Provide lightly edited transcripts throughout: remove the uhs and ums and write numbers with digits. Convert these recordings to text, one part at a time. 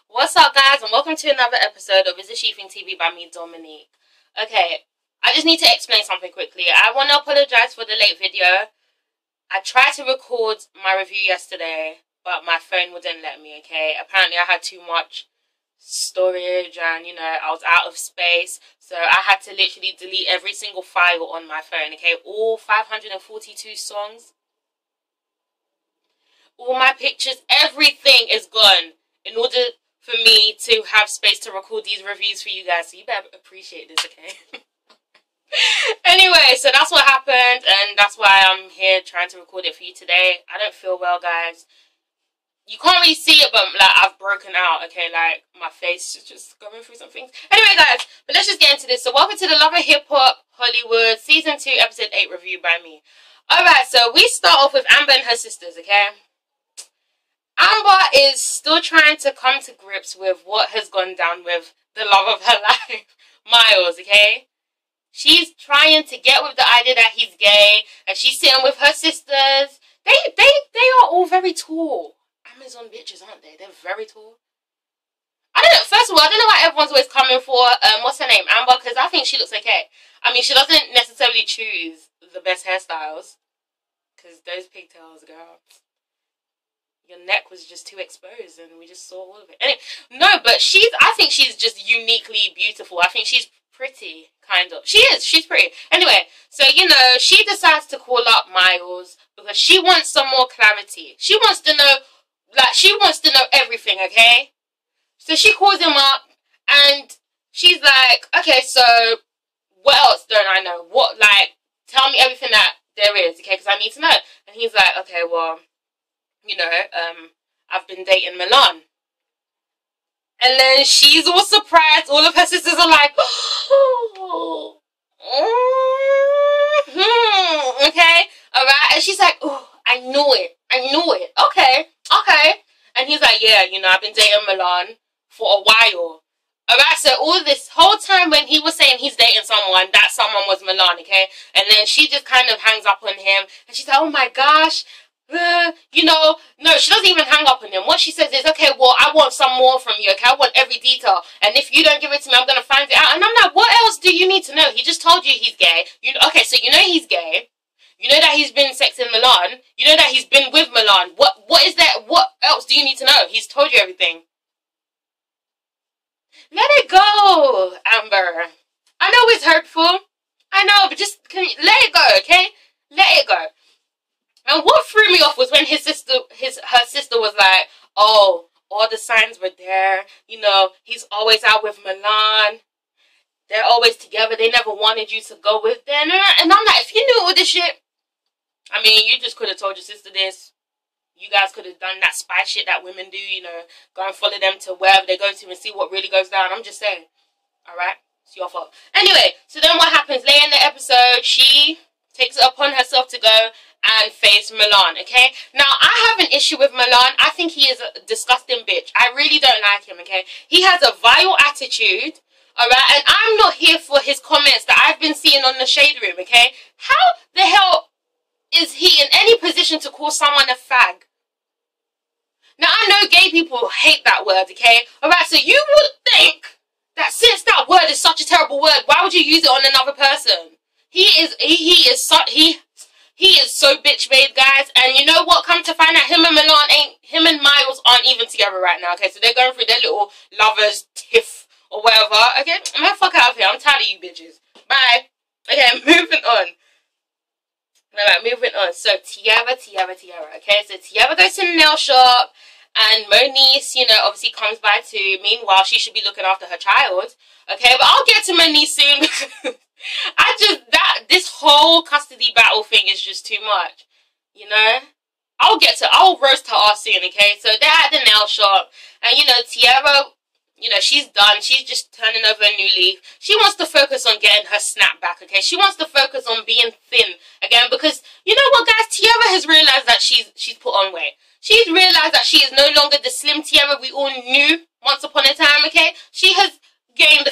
What's up, guys, and welcome to another episode of ItsASheThIngTV by me, Dominique. Okay, I just need to explain something quickly. I want to apologize for the late video. I tried to record my review yesterday, but my phone wouldn't let me, okay? Apparently, I had too much storage and, I was out of space. So I had to literally delete every single file on my phone, okay? All 542 songs. All my pictures, everything is gone in order for me to have space to record these reviews for you guys. So you better appreciate this, okay? Anyway, so that's what happened, and that's why I'm here trying to record it for you today. I don't feel well, guys. You can't really see it, but like I've broken out, okay? Like my face is just going through some things. Anyway, guys, but let's just get into this. So welcome to the Love of Hip Hop Hollywood Season 2, Episode 8 review by me. Alright, so we start off with Amber and her sisters, okay? Amber is still trying to come to grips with what has gone down with the love of her life, Miles, okay? She's trying to get with the idea that he's gay, and she's sitting with her sisters. They are all very tall. Amazon bitches, aren't they? They're very tall. I don't know, first of all, I don't know why everyone's always coming for, what's her name, Amber, because I think she looks okay. I mean, she doesn't necessarily choose the best hairstyles, because those pigtails, girl. Your neck was just too exposed and we just saw all of it. Anyway, no, but I think she's just uniquely beautiful. I think she's pretty, kind of. She's pretty. Anyway, so, she decides to call up Miles because she wants some more clarity. She wants to know everything, okay? So she calls him up and she's like, okay, so what else don't I know? Tell me everything that there is, okay, because I need to know. And he's like, okay, well, I've been dating Milan. And then she's all surprised. All of her sisters are like, oh, okay, alright. And she's like, oh, I knew it. Okay. And he's like, yeah, I've been dating Milan for a while. Alright, so all this whole time when he was saying he's dating someone, that someone was Milan, okay? And then she just kind of hangs up on him. And she's like, oh my gosh. No, she doesn't even hang up on him. What she says is, okay, well, I want some more from you, okay? I want every detail. And if you don't give it to me, I'm going to find it out. And I'm like, what else do you need to know? He just told you he's gay. Okay, so he's gay. You know that he's been sexing Milan. You know that he's been with Milan. What is that? What else do you need to know? He's told you everything. Let it go, Amber. I know it's hurtful. I know, but just let it go, okay? Let it go. And what threw me off was when her sister was like, oh, all the signs were there. He's always out with Milan. They're always together. They never wanted you to go with them. And I'm like, if you knew all this shit, I mean, you just could have told your sister this. You guys could have done that spy shit that women do, go and follow them to wherever they go to and see what really goes down. I'm just saying. Alright? It's your fault. Anyway, so then what happens later in the episode, she takes it upon herself to go and face Milan, okay? Now, I have an issue with Milan. I think he is a disgusting bitch. I really don't like him, okay? He has a vile attitude, alright? And I'm not here for his comments that I've been seeing on the Shade Room, okay? How the hell is he in any position to call someone a fag? Now, I know gay people hate that word, okay? Alright, so you would think that since that word is such a terrible word, why would you use it on another person? He is so bitch made, guys. And you know what? Come to find out, him and Miles aren't even together right now. Okay, so they're going through their little lovers tiff or whatever. Okay, I'm gonna fuck out of here. I'm tired of you bitches. Bye. Okay, moving on. Alright, moving on. So Tiara. Okay, so Tiara goes to the nail shop, and Moniece, obviously comes by too. Meanwhile, she should be looking after her child. Okay, but I'll get to Moniece soon because this whole custody battle thing is just too much, I'll roast her ass soon, okay? So they're at the nail shop, and Tiara, she's done. She's just turning over a new leaf. She wants to focus on getting her snap back, okay? She wants to focus on being thin again because, you know what, guys? Tiara has realized that she's put on weight. She's realized that she is no longer the slim Tiara we all knew once upon a time, okay? She has gained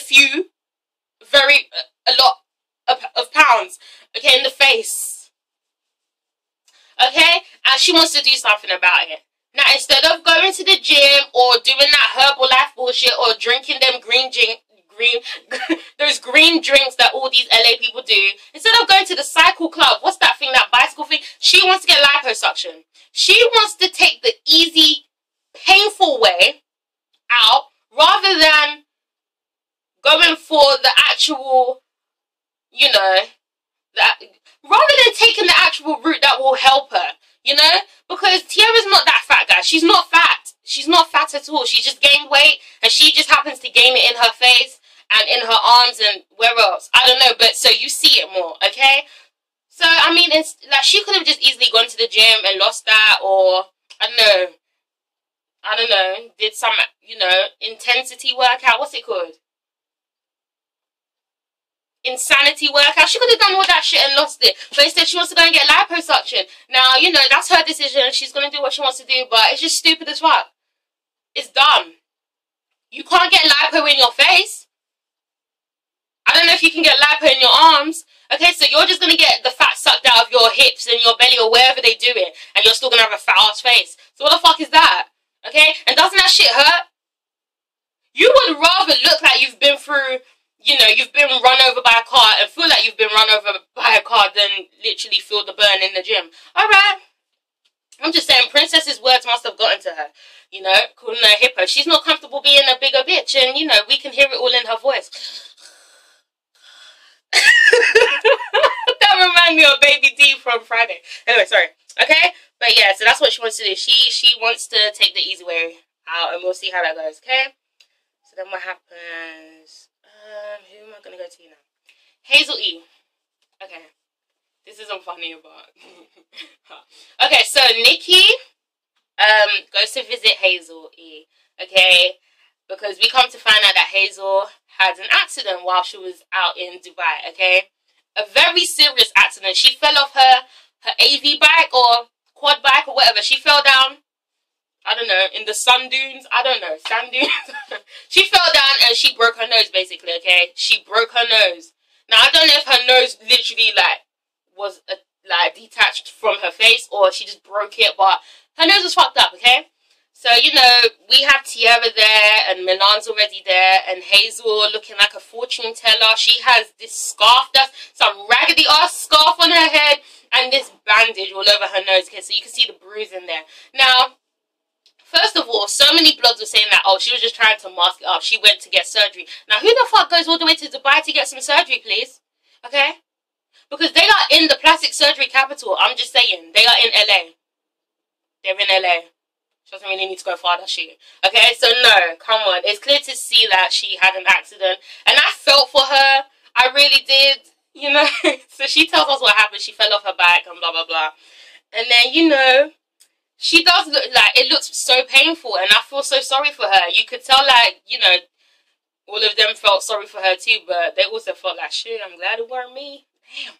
a lot of pounds, okay, in the face, okay, and she wants to do something about it. Now, instead of going to the gym or doing that Herbalife bullshit or drinking them those green drinks that all these LA people do, instead of going to the cycle club, what's that thing, that bicycle thing? She wants to get liposuction. She wants to take the easy, painful way out rather than going for the actual, you know, rather than taking the actual route that will help her, you know? Because Tiara's not that fat, guys. She's not fat. She's not fat at all. She just gained weight, and she just happens to gain it in her face and in her arms and where else. I don't know, but so you see it more, okay? So, I mean, it's like she could have just easily gone to the gym and lost that, or, I don't know, did some, you know, intensity workout. What's it called? Insanity workout. She could have done all that shit and lost it, but instead she wants to go and get liposuction. Now, you know, that's her decision. She's going to do what she wants to do, but it's just stupid as fuck. It's dumb. You can't get lipo in your face. I don't know if you can get lipo in your arms. Okay, so you're just going to get the fat sucked out of your hips and your belly or wherever they do it, and you're still going to have a fat ass face. So what the fuck is that? Okay, and doesn't that shit hurt? You would rather look like you've been through, you know, you've been run over by a car and feel like you've been run over by a car than literally feel the burn in the gym. Alright. I'm just saying, Princess's words must have gotten to her. You know, calling her a hippo. She's not comfortable being a bigger bitch, and, you know, we can hear it all in her voice. That reminds me of Baby D from Friday. Anyway, sorry. Okay? But yeah, so that's what she wants to do. She wants to take the easy way out, and we'll see how that goes, okay? So then what happens? Who am I going to go to now? Hazel E. Okay. This isn't funny, but... Okay, so Nikki goes to visit Hazel E. Okay? Because we come to find out that Hazel had an accident while she was out in Dubai, okay? A very serious accident. She fell off her AV bike or quad bike or whatever. She fell down, I don't know, in the sun dunes. I don't know, sand dunes. She fell down and she broke her nose, basically, okay? She broke her nose. Now, I don't know if her nose literally, like, was, detached from her face or she just broke it, but her nose was fucked up, okay? So, you know, we have Tiara there, and Milan's already there, and Hazel looking like a fortune teller. She has this scarf, that's some raggedy-ass scarf on her head, and this bandage all over her nose, okay? So you can see the bruise in there. Now, first of all, so many blogs were saying that, oh, she was just trying to mask it up. She went to get surgery. Now, who the fuck goes all the way to Dubai to get some surgery, please? Okay? Because they are in the plastic surgery capital. I'm just saying. They are in LA. They're in LA. She doesn't really need to go far, does she? Okay, so no, come on. It's clear to see that she had an accident. And I felt for her. I really did, you know. So she tells us what happened. She fell off her bike and blah, blah, blah. And then, you know, she does look like, it looks so painful. And I feel so sorry for her. You could tell, like, you know, all of them felt sorry for her too. But they also felt like, shit, I'm glad it weren't me. Damn.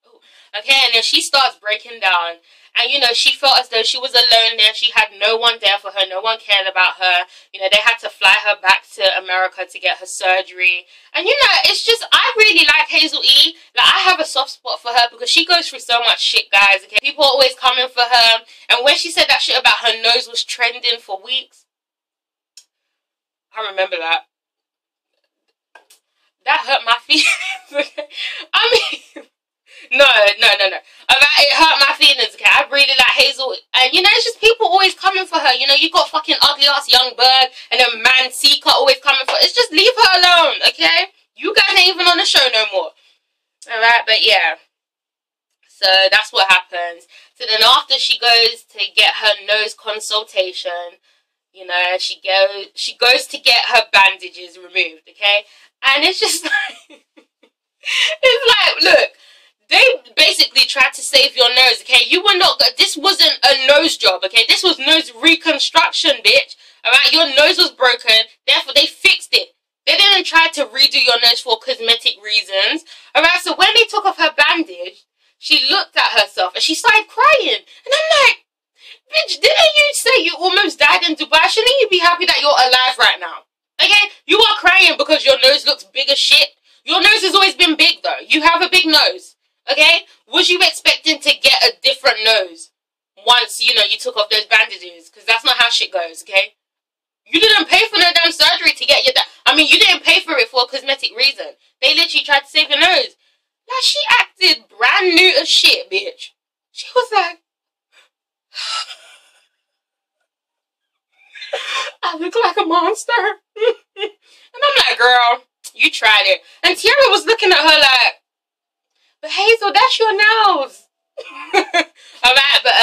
Ooh. Okay, and then she starts breaking down. And, you know, she felt as though she was alone there. She had no one there for her. No one cared about her. You know, they had to fly her back to America to get her surgery. And, you know, it's just, I really like Hazel E. Like, I have a soft spot for her because she goes through so much shit, guys. Okay, people are always coming for her. And when she said that shit about her nose was trending for weeks, I remember that. That hurt my feelings. I mean... No. It hurt my feelings, okay? I really like Hazel. And, you know, it's just people always coming for her. You know, you got fucking ugly-ass Young Bird and then Man Seeker always coming for her. It's just leave her alone, okay? You guys ain't even on the show no more. Alright, but yeah. So, that's what happens. So, then after she goes to get her nose consultation, you know, she goes to get her bandages removed, okay? And it's just like... it's like, look... They basically tried to save your nose, okay? You were not... This wasn't a nose job, okay? This was nose reconstruction, bitch. Alright? Your nose was broken. Therefore, they fixed it. They didn't try to redo your nose for cosmetic reasons. Alright? So, when they took off her bandage, she looked at herself and she started crying. And I'm like, bitch, didn't you say you almost died in Dubai? Shouldn't you be happy that you're alive right now? Okay? You are crying because your nose looks big as shit. Your nose has always been big, though. You have a big nose. Okay? Was you expecting to get a different nose? once, you know, you took off those bandages. Because that's not how shit goes, okay? You didn't pay for no damn surgery to get your I mean, you didn't pay for it for a cosmetic reason. They literally tried to save your nose. Like, she acted brand new as shit, bitch. She was like, I look like a monster. And I'm like, girl, you tried it. And Tiara was looking at her like, but Hazel, that's your nose. Alright, but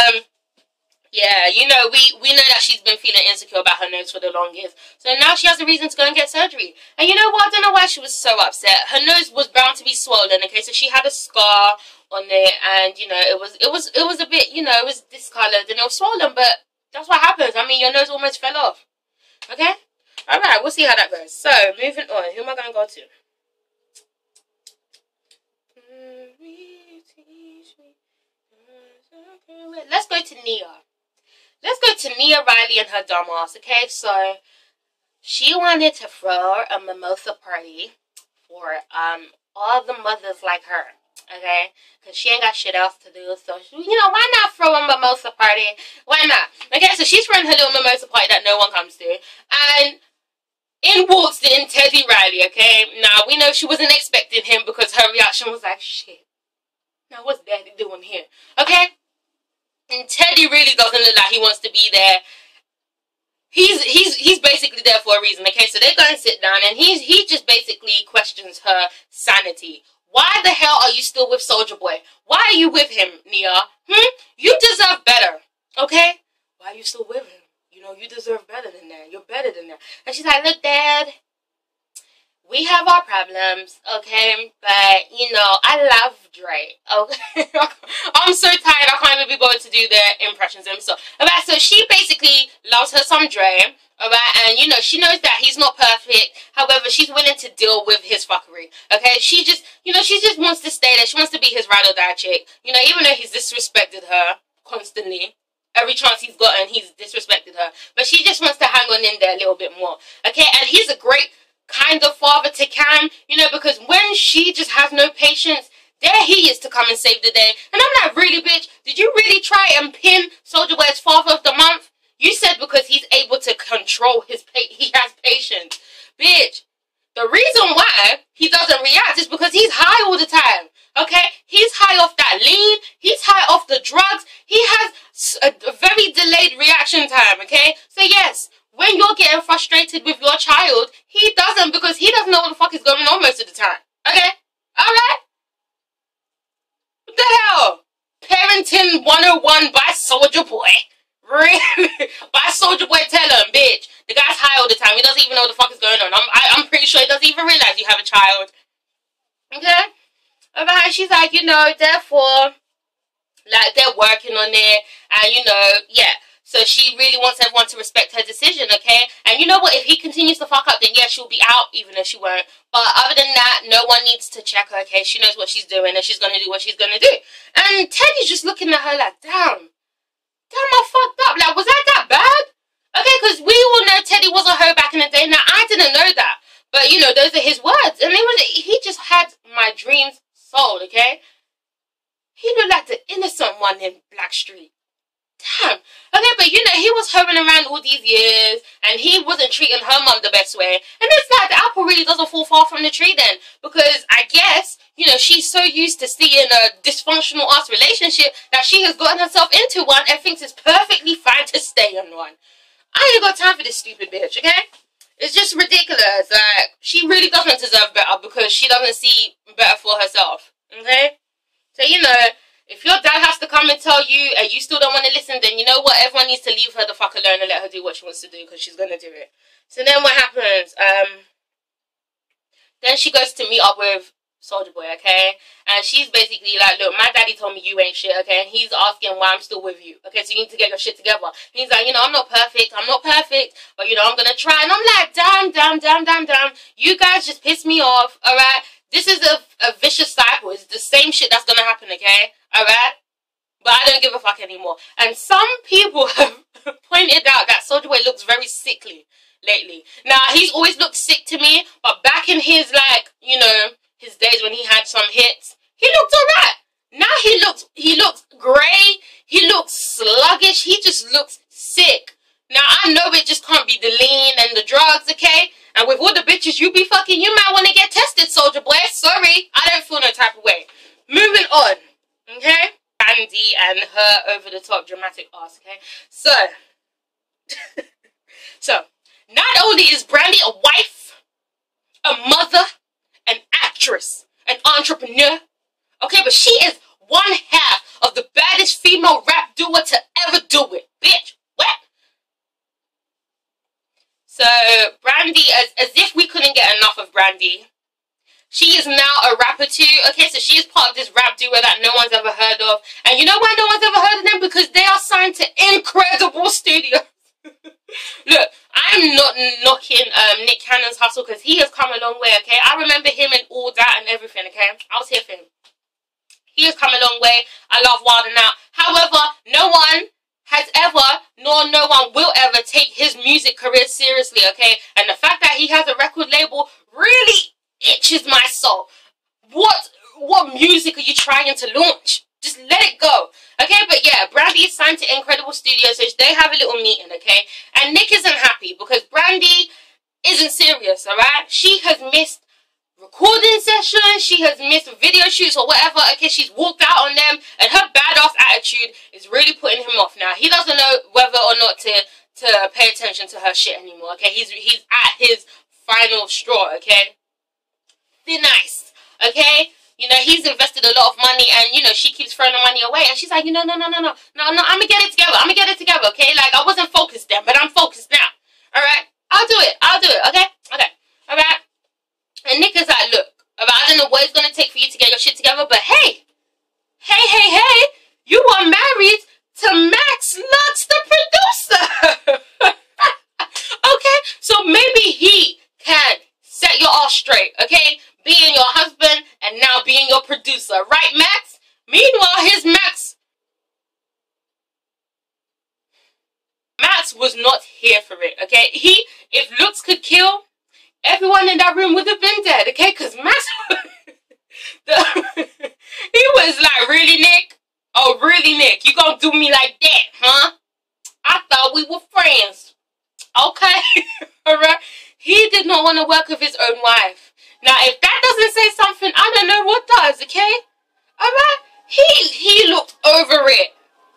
yeah, you know, we know that she's been feeling insecure about her nose for the longest. So now she has a reason to go and get surgery. And you know what? I don't know why she was so upset. Her nose was bound to be swollen, okay? So she had a scar on it, and you know, it was a bit, you know, it was discolored and it was swollen, but that's what happens. I mean, your nose almost fell off. Okay? Alright, we'll see how that goes. So, moving on. Who am I going to go to? Let's go to Nia. Let's go to Nia Riley and her dumb ass, okay? So, she wanted to throw a mimosa party for all the mothers like her, okay? Because she ain't got shit else to do. So, you know, why not throw a mimosa party? Why not? Okay, so she's throwing her little mimosa party that no one comes to. And in walks in Teddy Riley, okay? Now, we know she wasn't expecting him because her reaction was like, shit. Now, what's Daddy doing here? Okay? And Teddy really doesn't look like he wants to be there. He's basically there for a reason, okay? So they go and sit down, and he just basically questions her sanity. Why the hell are you still with Soulja Boy? Why are you with him, Nia? You deserve better, okay? Why are you still with him? You know, you deserve better than that. You're better than that. And she's like, look, Dad, we have our problems, okay? But, you know, I love Dre, okay? I'm so tired, I can't even be bothered to do the impressions of him. So, alright, so she basically loves her some Dre, alright? And, you know, she knows that he's not perfect. However, she's willing to deal with his fuckery, okay? She just, you know, she just wants to stay there. She wants to be his ride or die chick. You know, even though he's disrespected her constantly. Every chance he's gotten, he's disrespected her. But she just wants to hang on in there a little bit more, okay? And he's a great kind of father to Cam, you know, because when she just has no patience, there he is to come and save the day. And I'm like, really, bitch? Did you really try and pin Soulja Boy as Father of the Month? You said because he's able to control he has patience. Bitch, the reason why he doesn't react is because he's high all the time. Okay? He's high off that lean. He's high off the drugs. He has a very delayed reaction time, okay? So yes, when you're getting frustrated with your child, he doesn't, because he doesn't know what the fuck is going on most of the time. Okay? Alright? What the hell? Parenting 101 by Soulja Boy. Really? By Soulja Boy, tell him, bitch. The guy's high all the time. He doesn't even know what the fuck is going on. I'm pretty sure he doesn't even realize you have a child. Okay? Alright, she's like, you know, therefore, like, they're working on it, and, you know, yeah. So she really wants everyone to respect her decision, okay? And you know what? If he continues to fuck up, then yeah, she'll be out, even though she won't. But other than that, no one needs to check her, okay? She knows what she's doing, and she's going to do what she's going to do. And Teddy's just looking at her like, damn, I fucked up. Like, was I that bad? Okay, because we all know Teddy was a hoe back in the day. Now, I didn't know that. But, you know, those are his words. And he just had my dreams sold, okay? He looked like the innocent one in Blackstreet. Damn. Okay, but you know, he was hovering around all these years, and he wasn't treating her mum the best way. And it's like, the apple really doesn't fall far from the tree then. Because I guess, you know, she's so used to seeing a dysfunctional ass relationship that she has gotten herself into one and thinks it's perfectly fine to stay in one. I ain't got time for this stupid bitch, okay? It's just ridiculous. Like, she really doesn't deserve better because she doesn't see better for herself, okay? So, you know, if your dad has to come and tell you and you still don't want to listen, then you know what? Everyone needs to leave her the fuck alone and let her do what she wants to do, because she's going to do it. So then what happens? Then she goes to meet up with Soulja Boy, okay? And she's basically like, look, my daddy told me you ain't shit, okay? And he's asking why I'm still with you, okay? So you need to get your shit together. And he's like, you know, I'm not perfect, but, you know, I'm going to try. And I'm like, damn. You guys just piss me off, alright? This is a vicious cycle. It's the same shit that's going to happen, okay? Alright? But I don't give a fuck anymore. And some people have pointed out that Soulja Boy looks very sickly lately. Now, he's always looked sick to me, but back in his, like, you know, his days when he had some hits, he looked alright. Now he looks grey. He looks sluggish. He just looks sick. Now, I know it just can't be the lean and the drugs, okay? And with all the bitches you be fucking, you might want to get tested, soldier boy. Sorry, I don't feel no type of way. Moving on, okay? Brandy and her over-the-top dramatic ass, okay? So, not only is Brandy a wife, a mother, an actress, an entrepreneur, okay, but she is one half of the baddest female rap duo to ever do it, bitch. What? So, Brandy, as if we couldn't get enough of Brandy, she is now a rapper too, okay? So she is part of this rap duo that no one's ever heard of. And you know why no one's ever heard of them? Because they are signed to incredible studios. Look, I'm not knocking Nick Cannon's hustle because he has come a long way, okay? I remember him and all that and everything, okay? I was here for him. He has come a long way. I love Wild 'N Out. However, no one has ever, nor no one will ever take his music career seriously, okay? And the fact that he has a record label really itches my soul. What music are you trying to launch? Just let it go, okay? But yeah, Brandy is signed to Incredible Studios, so they have a little meeting, okay? And Nick isn't happy because Brandy isn't serious, alright? She has missed recording sessions, she has missed video shoots or whatever, okay? She's walked out on them, and her badass attitude is really putting him off now. He doesn't know whether or not to pay attention to her shit anymore, okay? He's at his final straw, okay? They're nice, okay? You know, he's invested a lot of money and, you know, she keeps throwing the money away. And she's like, no, I'm going to get it together, okay? Like, I wasn't focused then, but I'm focused now, all right? I'll do it, okay? Okay, all right? And Nick is like, look, I don't know what it's going to take for you to get your shit together, but hey, you are married to Max Lutz, the producer. Okay? So maybe he can set your ass straight, okay? Being your husband and now being your producer. Right, Max? Meanwhile, his Max was not here for it, okay? If looks could kill, everyone in that room would have been dead, okay? Because Max, he was like, really, Nick? Oh, really, Nick? You gonna do me like that, huh? I thought we were friends. Okay? Alright? He did not want to work with his own wife. Now, if that doesn't say something, I don't know what does, okay? Alright? He looked over it.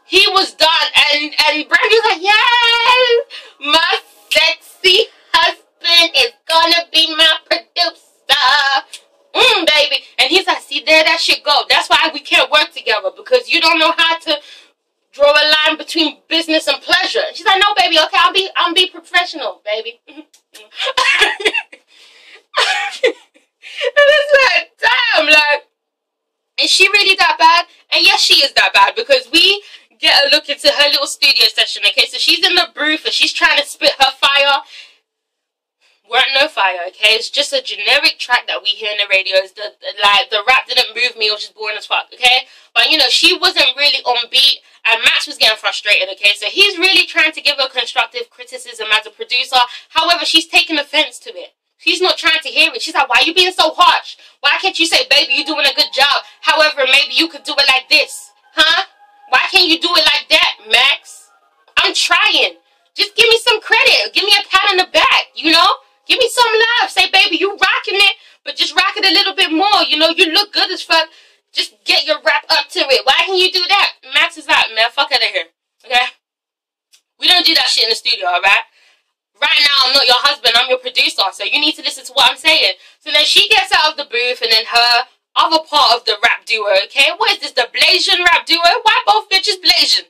He was done. And Brandy was like, yes, my sexy husband is gonna be my producer. Baby. And he's like, see, there that shit go. That's why we can't work together, because you don't know how to draw a line between business and pleasure. She's like, no, baby, okay, I'll be professional, baby. And it's like, damn, like, is she really that bad? And yes, she is that bad, because we get a look into her little studio session, okay? So she's in the booth and she's trying to spit her fire. Weren't no fire, okay? It's just a generic track that we hear in the radios. The rap didn't move me, it was just boring as fuck, okay? But, you know, she wasn't really on beat, and Max was getting frustrated, okay? So he's really trying to give her constructive criticism as a producer. However, she's taking offense to it. She's not trying to hear it. She's like, why are you being so harsh? Why can't you say, baby, you're doing a good job? However, maybe you could do it like this. Huh? Why can't you do it like that, Max? I'm trying. Just give me some credit. Give me a pat on the back, you know? Give me some love. Say, baby, you rocking it, but just rock it a little bit more. You know, you look good as fuck. Just get your rap up to it. Why can't you do that? Max is like, man, fuck out of here. Okay? We don't do that shit in the studio, alright? Right now, I'm not your husband, I'm your producer, so you need to listen to what I'm saying. So then she gets out of the booth, and then her other part of the rap duo, okay? What is this, the Blasian rap duo? Why both bitches Blasian?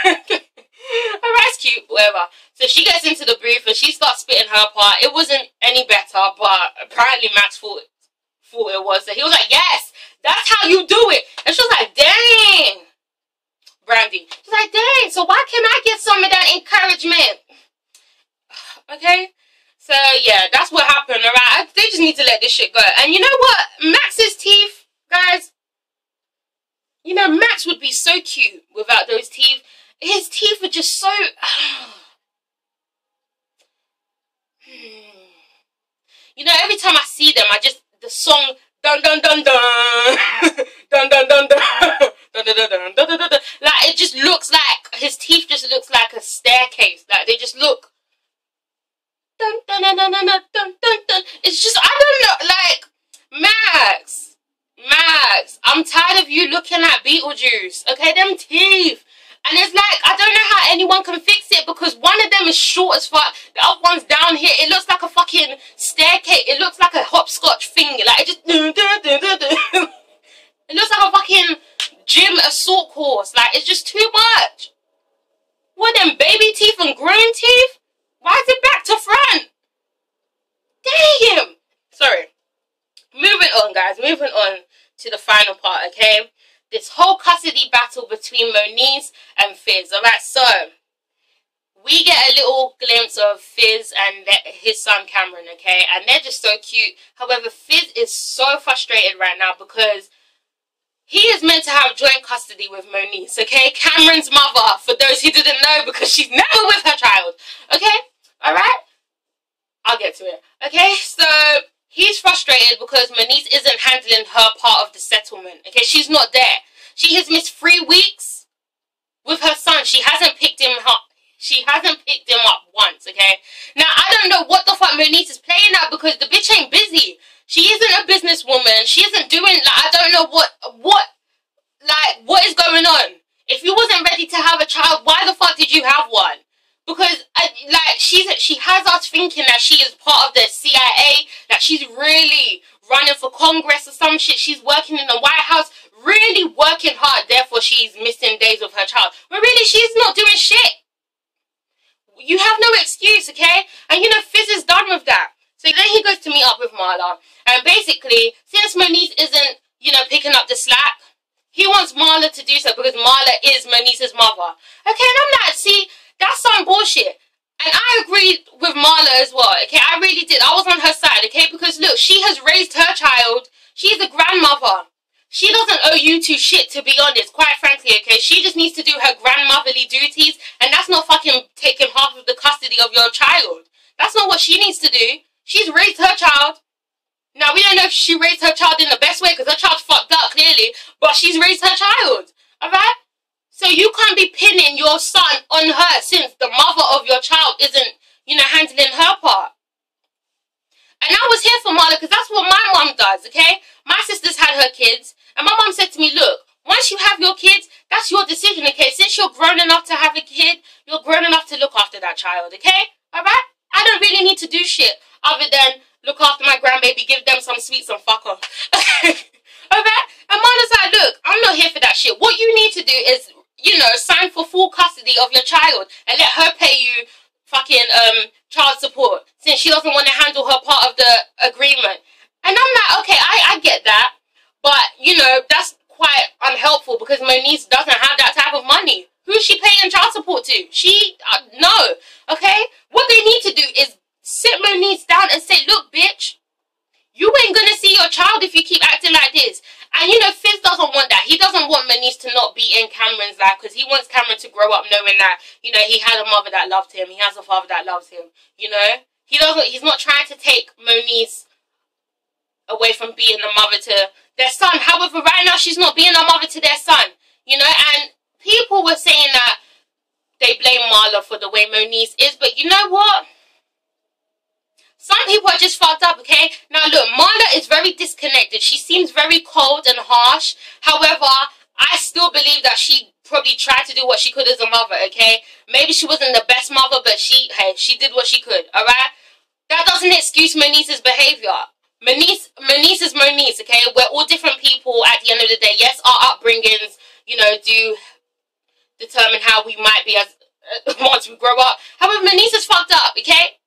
Alright, it's cute, whatever. So she gets into the booth, and she starts spitting her part. It wasn't any better, but apparently Max thought it was. So he was like, yes, that's how you do it. And she was like, dang. Brandy. She's like, dang, so why can't I get some of that encouragement? Okay, so yeah, that's what happened, alright? They just need to let this shit go. And you know what? Max's teeth, guys, you know, Max would be so cute without those teeth. His teeth are just so... You know, every time I see them, the song, dun dun dun dun, dun dun dun dun, dun Like, it just looks like, his teeth just looks like a staircase. Like, they just look, it's just, I don't know, like, Max, I'm tired of you looking at Beetlejuice, okay, them teeth. And it's like, I don't know how anyone can fix it, because one of them is short as fuck, the other one's down here, it looks like a fucking staircase, it looks like a hopscotch finger, like, it just, it looks like a fucking gym assault course, like, it's just too much. What, them baby teeth and grown teeth? Why is it back to front? Damn! Sorry. Moving on, guys, moving on to the final part, okay? This whole custody battle between Moniece and Fizz. Alright, so we get a little glimpse of Fizz and his son Cameron, okay? And they're just so cute. However, Fizz is so frustrated right now because he is meant to have joint custody with Moniece, okay? Cameron's mother, for those who didn't know, because she's never with her child, okay? Alright? I'll get to it, okay? So he's frustrated because Moniece isn't handling her part of the settlement, okay? She's not there. She has missed 3 weeks with her son. She hasn't picked him up. She hasn't picked him up once, okay? Now, I don't know what the fuck Moniece is playing at, because the bitch ain't busy. She isn't a businesswoman. She isn't doing, like, I don't know what is going on? If you wasn't ready to have a child, why the fuck did you have one? Because, like, she has us thinking that she is part of the CIA, that she's really running for Congress or some shit. She's working in the White House, really working hard, therefore she's missing days with her child. But really, she's not doing shit. You have no excuse, okay? And, you know, Fizz is done with that. So then he goes to meet up with Marla. And basically, since Moniece isn't, you know, picking up the slack, he wants Marla to do so because Marla is Moniece's mother. Okay, and I'm like, see, that's some bullshit. And I agreed with Marla as well, okay? I really did. I was on her side, okay? Because, look, she has raised her child. She's a grandmother. She doesn't owe you two shit, to be honest, quite frankly, okay? She just needs to do her grandmotherly duties, and that's not fucking taking half of the custody of your child. That's not what she needs to do. She's raised her child. Now, we don't know if she raised her child in the best way, because her child's fucked up, clearly, but she's raised her child, alright? So you can't be pinning your son on her since the mother of your child isn't, you know, handling her part. And I was here for Marla because that's what my mom does, okay? My sister's had her kids, and my mom said to me, look, once you have your kids, that's your decision, okay? Since you're grown enough to have a kid, you're grown enough to look after that child, okay? Alright? I don't really need to do shit other than look after my grandbaby, give them some sweets and fuck off. Alright? And Marla's like, look, I'm not here for that shit. What you need to do is, you know, sign for full custody of your child and let her pay you fucking child support since she doesn't want to handle her part of the agreement. And I'm like, okay, I get that, but you know, that's quite unhelpful because Moniece doesn't have that type of money. Who's she paying child support to? She no, okay? What they need to do is sit Moniece down and say, look, bitch, you ain't gonna see your child if you keep acting like this. And you know, Fizz doesn't want that. He doesn't want Moniece to not be in Cameron's life because he wants Cameron to grow up knowing that, you know, he had a mother that loved him. He has a father that loves him. You know? He's not trying to take Moniece away from being a mother to their son. However, right now she's not being a mother to their son. You know? And people were saying that they blame Marla for the way Moniece is. But you know what? Some people are just fucked up, okay? Now, look, Marla is very disconnected. She seems very cold and harsh. However, I still believe that she probably tried to do what she could as a mother, okay? Maybe she wasn't the best mother, but she did what she could, alright? That doesn't excuse Moniece's behavior. Moniece is Moniece, okay? We're all different people at the end of the day. Yes, our upbringings, you know, do determine how we might be as once we grow up. However, Moniece is fucked up, okay?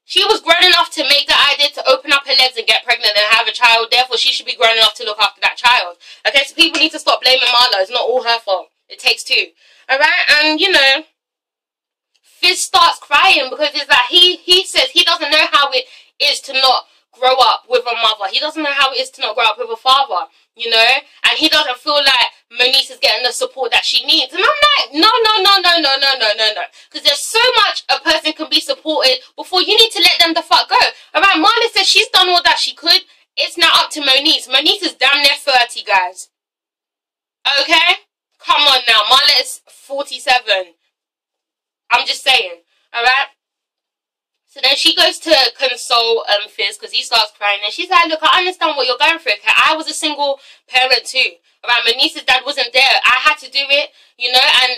She was grown enough to make the idea to open up her legs and get pregnant and have a child. Therefore, she should be grown enough to look after that child. Okay, so people need to stop blaming Marla. It's not all her fault. It takes two. Alright, and you know, Fizz starts crying because it's like he says he doesn't know how it is to not grow up with a mother. He doesn't know how it is to not grow up with a father, you know? And he doesn't feel like Moniece is getting the support that she needs. And I'm like, no. Because there's so much a person can be supported before you need to let them the fuck go. Alright, Marla says she's done all that she could. It's now up to Moniece. Moniece is damn near 30, guys. Okay? Come on now, Marla is 47. I'm just saying, alright? So then she goes to console Fizz because he starts crying. And she's like, look, I understand what you're going through. Okay? I was a single parent too. Alright, my niece's dad wasn't there. I had to do it, you know, and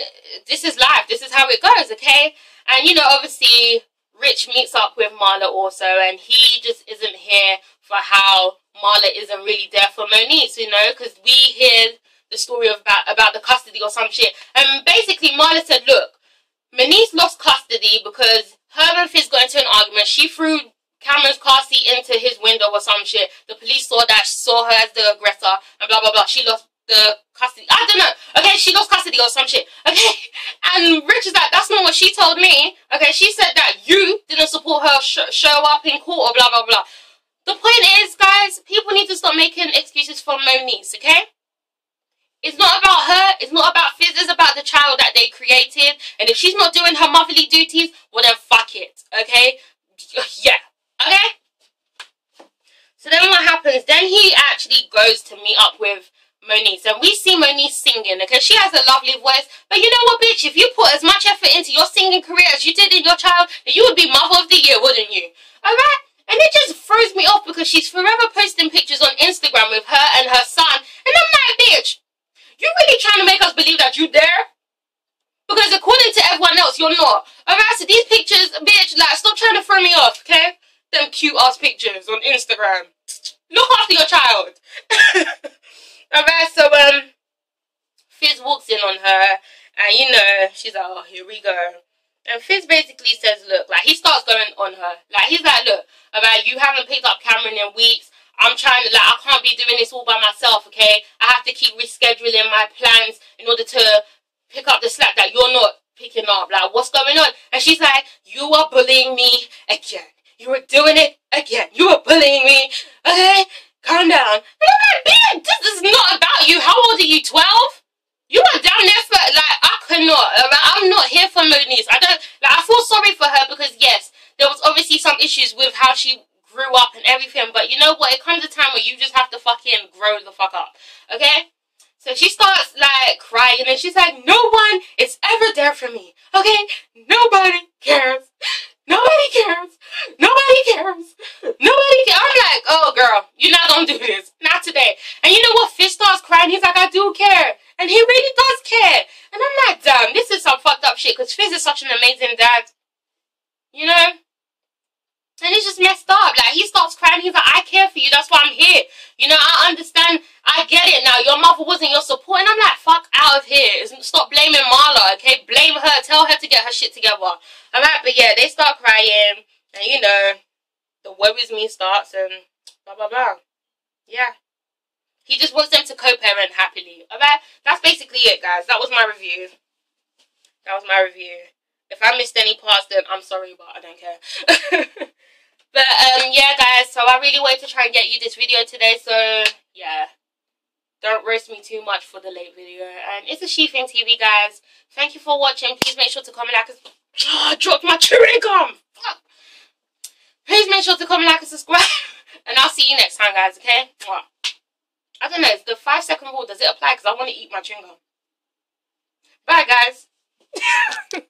this is life. This is how it goes, okay? And, you know, obviously, Rich meets up with Marla also. And he just isn't here for how Marla isn't really there for Moniece, you know, because we hear the story of about the custody or some shit. And basically, Marla said, look, Moniece lost custody because her and Fizz got into an argument. She threw Cameron's car seat into his window or some shit. The police saw that, saw her as the aggressor, and blah, blah, blah. She lost the custody. I don't know. Okay, she lost custody or some shit. Okay? And Rich is like, that's not what she told me. Okay, she said that you didn't support her show up in court or blah, blah, blah. The point is, guys, people need to stop making excuses for Moniece, okay? It's not about her, it's not about Fizz, it's about the child that they created. And if she's not doing her motherly duties, well then fuck it, okay? Yeah, okay? So then what happens, then he actually goes to meet up with Moniece. And we see Moniece singing, okay? She has a lovely voice. But you know what, bitch? If you put as much effort into your singing career as you did in your child, then you would be Mother of the Year, wouldn't you? Alright? And it just throws me off because she's forever posting pictures on Instagram with her and her son. And I'm like, bitch, you really trying to make us believe that you there? Because according to everyone else, you're not. Alright, so these pictures, bitch, like, stop trying to throw me off, okay? Them cute-ass pictures on Instagram. Look after your child. Alright, so, Fizz walks in on her, and, you know, she's like, oh, here we go. And Fizz basically says, look, like, he starts going on her. Like, he's like, look, alright, you haven't picked up Cameron in weeks. I'm trying to, like, I can't be doing this all by myself, okay? I have to keep rescheduling my plans in order to pick up the slack that you're not picking up. Like, what's going on? And she's like, you are bullying me again. You are doing it again. You are bullying me, okay? Calm down. And I'm like, bitch, this is not about you. How old are you, 12? You are down there for, like, I cannot. I'm not here for Moniece. I don't, like, I feel sorry for her because, yes, there was obviously some issues with how she grew up and everything, but you know what, it comes a time where you just have to fucking grow the fuck up, okay? So she starts like crying and she's like, no one is ever there for me, okay? Nobody cares. Nobody cares. Nobody cares. Nobody cares. I'm like, oh girl, you're not gonna do this. Not today. And you know what, Fizz starts crying. He's like, I do care. And he really does care. And I'm like, damn, this is some fucked up shit because Fizz is such an amazing dad. You know? And it's just messed up. Like, he starts crying. He's like, I care for you. That's why I'm here. You know, I understand. I get it now. Your mother wasn't your support. And I'm like, fuck out of here. Stop blaming Marla, okay? Blame her. Tell her to get her shit together. Alright, but yeah, they start crying. And, you know, the woe is me starts and blah, blah, blah. Yeah. He just wants them to co-parent happily. Alright? That's basically it, guys. That was my review. That was my review. If I missed any parts, then I'm sorry, but I don't care. But, yeah, guys, so I really wanted to try and get you this video today, so, yeah. Don't roast me too much for the late video. And it's a ItsASheThIngTV, guys. Thank you for watching. Please make sure to comment, like, I dropped my chewing gum. Fuck. Please make sure to comment, like, and subscribe. And I'll see you next time, guys, okay? I don't know, is the 5-second rule, does it apply? Because I want to eat my chewing gum. Bye, guys.